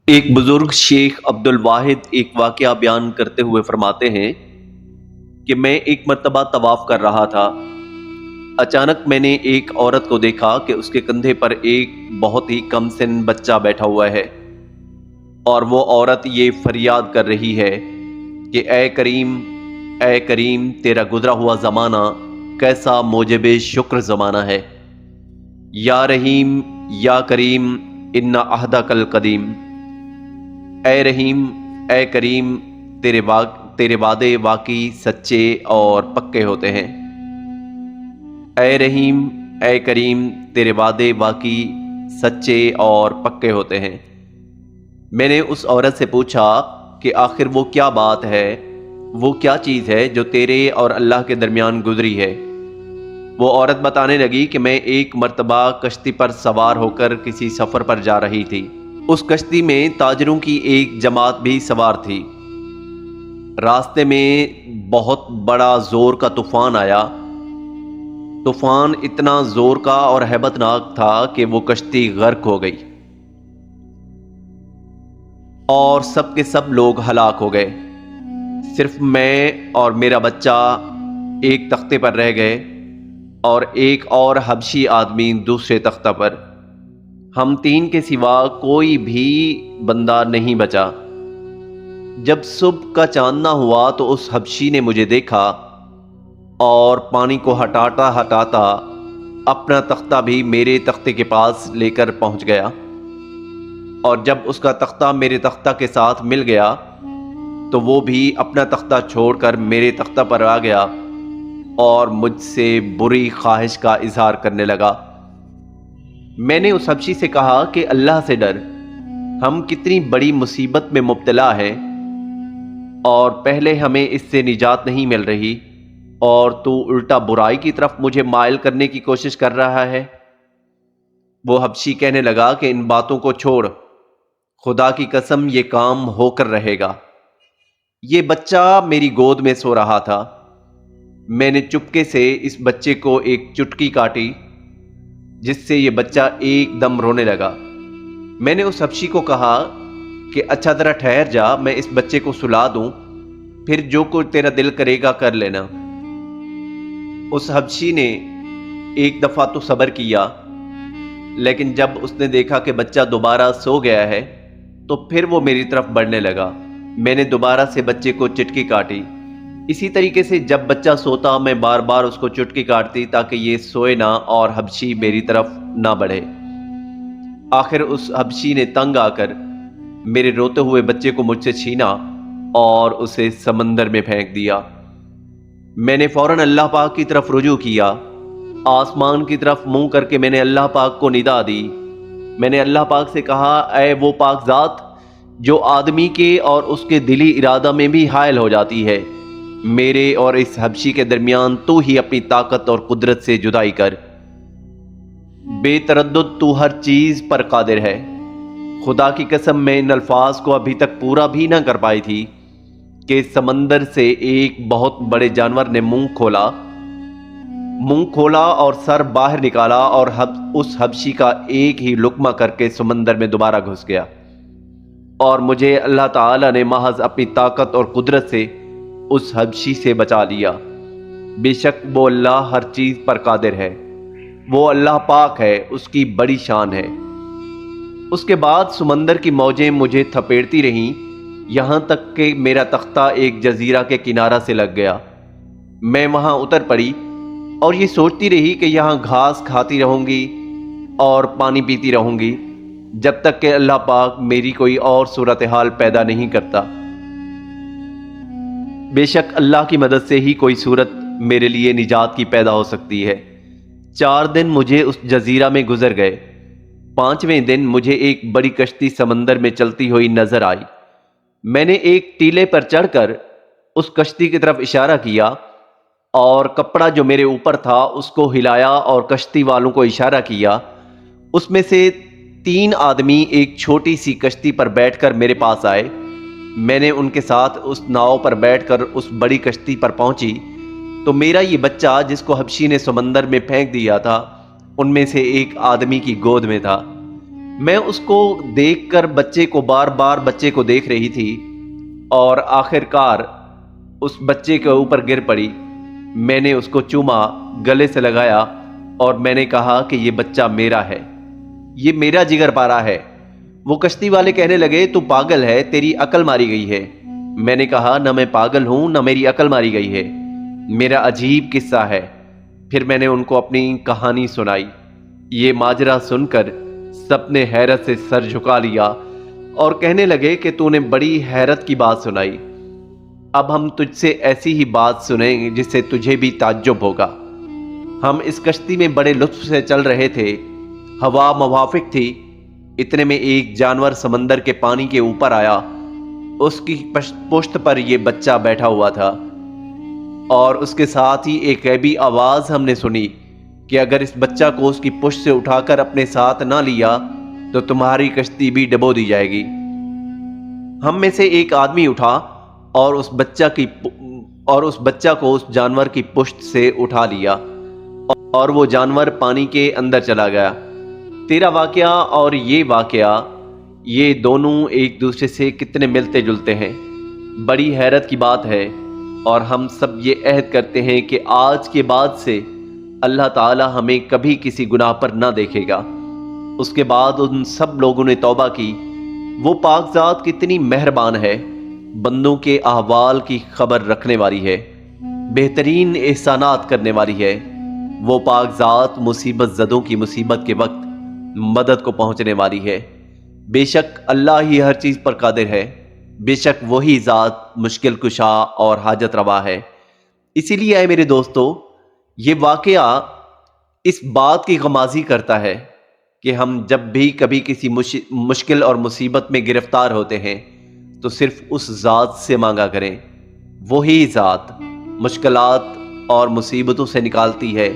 ایک بزرگ شیخ عبد الواحد ایک واقعہ بیان کرتے ہوئے فرماتے ہیں کہ میں ایک مرتبہ طواف کر رہا تھا۔ اچانک میں نے ایک عورت کو دیکھا کہ اس کے کندھے پر ایک بہت ہی کم سن بچہ بیٹھا ہوا ہے، اور وہ عورت یہ فریاد کر رہی ہے کہ اے کریم، اے کریم، تیرا گزرا ہوا زمانہ کیسا موجب شکر زمانہ ہے۔ یا رحیم، یا کریم، ان عہدک القدیم۔ اے رحیم، اے کریم، تیرے وعدے واقعی سچے اور پکے ہوتے ہیں۔ اے رحیم، اے کریم، تیرے وعدے واقعی سچے اور پکے ہوتے ہیں۔ میں نے اس عورت سے پوچھا کہ آخر وہ کیا بات ہے، وہ کیا چیز ہے جو تیرے اور اللہ کے درمیان گزری ہے؟ وہ عورت بتانے لگی کہ میں ایک مرتبہ کشتی پر سوار ہو کر کسی سفر پر جا رہی تھی۔ اس کشتی میں تاجروں کی ایک جماعت بھی سوار تھی۔ راستے میں بہت بڑا زور کا طوفان آیا۔ طوفان اتنا زور کا اور ہیبت ناک تھا کہ وہ کشتی غرق ہو گئی، اور سب کے سب لوگ ہلاک ہو گئے۔ صرف میں اور میرا بچہ ایک تختے پر رہ گئے، اور ایک اور حبشی آدمی دوسرے تختہ پر۔ ہم تین کے سوا کوئی بھی بندہ نہیں بچا۔ جب صبح کا چاندنا ہوا تو اس حبشی نے مجھے دیکھا، اور پانی کو ہٹاتا ہٹاتا اپنا تختہ بھی میرے تختے کے پاس لے کر پہنچ گیا، اور جب اس کا تختہ میرے تختہ کے ساتھ مل گیا تو وہ بھی اپنا تختہ چھوڑ کر میرے تختہ پر آ گیا، اور مجھ سے بری خواہش کا اظہار کرنے لگا۔ میں نے اس حبشی سے کہا کہ اللہ سے ڈر، ہم کتنی بڑی مصیبت میں مبتلا ہیں، اور پہلے ہمیں اس سے نجات نہیں مل رہی، اور تو الٹا برائی کی طرف مجھے مائل کرنے کی کوشش کر رہا ہے۔ وہ حبشی کہنے لگا کہ ان باتوں کو چھوڑ، خدا کی قسم یہ کام ہو کر رہے گا۔ یہ بچہ میری گود میں سو رہا تھا۔ میں نے چپکے سے اس بچے کو ایک چٹکی کاٹی، جس سے یہ بچہ ایک دم رونے لگا۔ میں نے اس حبشی کو کہا کہ اچھا ذرا ٹھہر جا، میں اس بچے کو سلا دوں، پھر جو کچھ تیرا دل کرے گا کر لینا۔ اس حبشی نے ایک دفعہ تو صبر کیا، لیکن جب اس نے دیکھا کہ بچہ دوبارہ سو گیا ہے تو پھر وہ میری طرف بڑھنے لگا۔ میں نے دوبارہ سے بچے کو چٹکی کاٹی۔ اسی طریقے سے جب بچہ سوتا میں بار بار اس کو چٹکی کاٹتی تاکہ یہ سوئے نہ اور حبشی میری طرف نہ بڑھے۔ آخر اس حبشی نے تنگ آ کر میرے روتے ہوئے بچے کو مجھ سے چھینا اور اسے سمندر میں پھینک دیا۔ میں نے فوراً اللہ پاک کی طرف رجوع کیا۔ آسمان کی طرف منہ کر کے میں نے اللہ پاک کو ندا دی۔ میں نے اللہ پاک سے کہا، اے وہ پاک ذات جو آدمی کے اور اس کے دلی ارادہ میں بھی حائل ہو جاتی ہے، میرے اور اس حبشی کے درمیان تو ہی اپنی طاقت اور قدرت سے جدائی کر۔ بے تردد تو ہر چیز پر قادر ہے۔ خدا کی قسم میں ان الفاظ کو ابھی تک پورا بھی نہ کر پائی تھی کہ سمندر سے ایک بہت بڑے جانور نے منہ کھولا اور سر باہر نکالا، اور اس حبشی کا ایک ہی لقمہ کر کے سمندر میں دوبارہ گھس گیا، اور مجھے اللہ تعالی نے محض اپنی طاقت اور قدرت سے اس حبشی سے بچا لیا۔ بے شک وہ اللہ ہر چیز پر قادر ہے، وہ اللہ پاک ہے، اس کی بڑی شان ہے۔ اس کے بعد سمندر کی موجیں مجھے تھپیڑتی رہیں، یہاں تک کہ میرا تختہ ایک جزیرہ کے کنارہ سے لگ گیا۔ میں وہاں اتر پڑی اور یہ سوچتی رہی کہ یہاں گھاس کھاتی رہوں گی اور پانی پیتی رہوں گی، جب تک کہ اللہ پاک میری کوئی اور صورتحال پیدا نہیں کرتا۔ بے شک اللہ کی مدد سے ہی کوئی صورت میرے لیے نجات کی پیدا ہو سکتی ہے۔ 4 دن مجھے اس جزیرہ میں گزر گئے۔ 5ویں دن مجھے ایک بڑی کشتی سمندر میں چلتی ہوئی نظر آئی۔ میں نے ایک ٹیلے پر چڑھ کر اس کشتی کی طرف اشارہ کیا، اور کپڑا جو میرے اوپر تھا اس کو ہلایا اور کشتی والوں کو اشارہ کیا۔ اس میں سے 3 آدمی ایک چھوٹی سی کشتی پر بیٹھ کر میرے پاس آئے۔ میں نے ان کے ساتھ اس ناؤ پر بیٹھ کر اس بڑی کشتی پر پہنچی تو میرا یہ بچہ جس کو حبشی نے سمندر میں پھینک دیا تھا ان میں سے ایک آدمی کی گود میں تھا۔ میں اس کو دیکھ کر بچے کو بار بار بچے کو دیکھ رہی تھی اور آخر کار اس بچے کے اوپر گر پڑی۔ میں نے اس کو چوما، گلے سے لگایا اور میں نے کہا کہ یہ بچہ میرا ہے، یہ میرا جگر پارا ہے۔ وہ کشتی والے کہنے لگے تو پاگل ہے، تیری عقل ماری گئی ہے۔ میں نے کہا نہ میں پاگل ہوں نہ میری عقل ماری گئی ہے، میرا عجیب قصہ ہے۔ پھر میں نے ان کو اپنی کہانی سنائی۔ یہ ماجرا سن کر سب نے حیرت سے سر جھکا لیا اور کہنے لگے کہ تو نے بڑی حیرت کی بات سنائی، اب ہم تجھ سے ایسی ہی بات سنیں گے جس سے تجھے بھی تعجب ہوگا۔ ہم اس کشتی میں بڑے لطف سے چل رہے تھے، ہوا موافق تھی، اتنے میں ایک جانور سمندر کے پانی کے اوپر آیا۔ اس کی پشت پر یہ بچہ بیٹھا ہوا تھا اور اس کے ساتھ ہی ایک غیبی آواز ہم نے سنی کہ اگر اس بچہ کو اس کی پشت سے اٹھا کر اپنے ساتھ نہ لیا تو تمہاری کشتی بھی ڈبو دی جائے گی۔ ہم میں سے ایک آدمی اٹھا اور اس بچہ کو اس جانور کی پشت سے اٹھا لیا اور وہ جانور پانی کے اندر چلا گیا۔ تیرا واقعہ اور یہ واقعہ، یہ دونوں ایک دوسرے سے کتنے ملتے جلتے ہیں۔ بڑی حیرت کی بات ہے، اور ہم سب یہ عہد کرتے ہیں کہ آج کے بعد سے اللہ تعالی ہمیں کبھی کسی گناہ پر نہ دیکھے گا۔ اس کے بعد ان سب لوگوں نے توبہ کی۔ وہ پاک ذات کتنی مہربان ہے، بندوں کے احوال کی خبر رکھنے والی ہے، بہترین احسانات کرنے والی ہے۔ وہ پاک ذات مصیبت زدوں کی مصیبت کے وقت مدد کو پہنچنے والی ہے۔ بے شک اللہ ہی ہر چیز پر قادر ہے، بے شک وہی ذات مشکل کشا اور حاجت روا ہے۔ اسی لیے اے میرے دوستو، یہ واقعہ اس بات کی غمازی کرتا ہے کہ ہم جب بھی کبھی کسی مشکل اور مصیبت میں گرفتار ہوتے ہیں تو صرف اس ذات سے مانگا کریں۔ وہی ذات مشکلات اور مصیبتوں سے نکالتی ہے